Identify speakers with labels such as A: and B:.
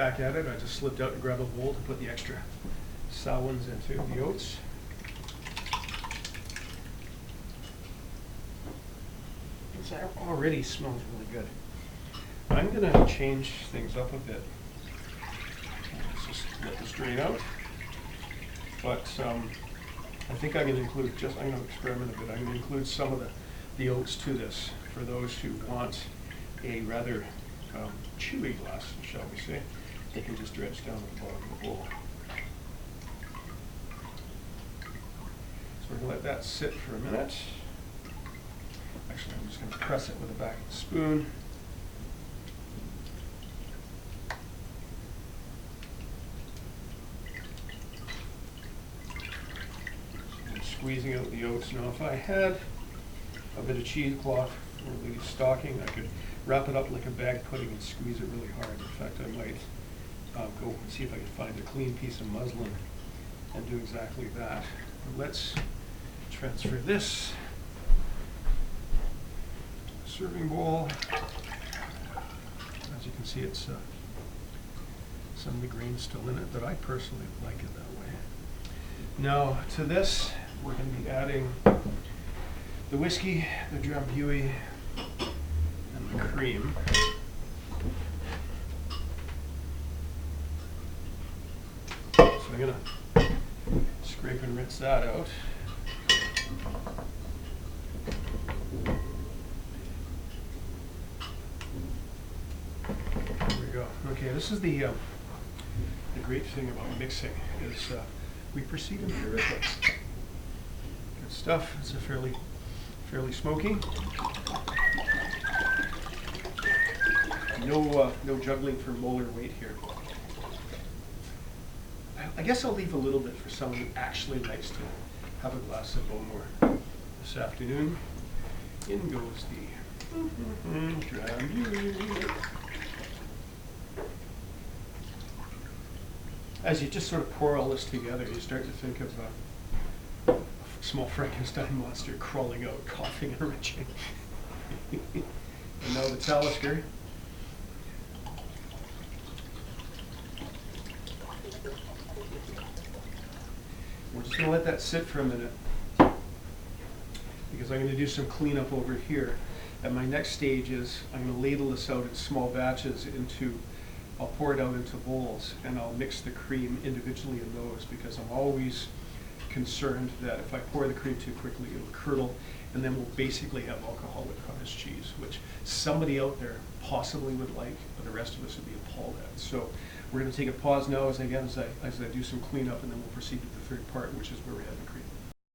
A: back at it, I just slipped out to grab a bowl to put the extra sour ones into the oats. That already smells really good. I'm going to change things up a bit. Let's just let this drain out. But I think I'm going to include, I'm going to experiment a bit. I'm going to include some of the oats to this for those who want a rather chewy glass, shall we say. They can just dredge down at the bottom of the bowl. So we're going to let that sit for a minute. Actually, I'm just going to press it with the back of the spoon. So I'm squeezing out the oats. Now, if I had a bit of cheesecloth or the stocking, I could wrap it up like a bag pudding and squeeze it really hard. In fact, I might go and see if I can find a clean piece of muslin and do exactly that. But let's transfer this serving bowl. As you can see, it's some of the grain's still in it, but I personally like it that way. Now, to this, we're going to be adding the whiskey, the drambuie, and the cream. So I'm going to scrape and rinse that out. Okay, this is the great thing about mixing is we proceed empirically. Good stuff. It's a fairly smoky. No juggling for molar weight here. I guess I'll leave a little bit for someone who actually likes to have a glass of Bowmore this afternoon. In goes the drambuie. As you just sort of pour all this together, you start to think of a small Frankenstein monster crawling out, coughing and retching. And now the Talisker. We're just going to let that sit for a minute because I'm going to do some cleanup over here. And my next stage is I'm going to ladle this out in small batches I'll pour it out into bowls and I'll mix the cream individually in those because I'm always concerned that if I pour the cream too quickly, it'll curdle and then we'll basically have alcoholic cottage cheese, which somebody out there possibly would like, but the rest of us would be appalled at. So we're going to take a pause now as I do some cleanup and then we'll proceed to the third part, which is where we have the cream.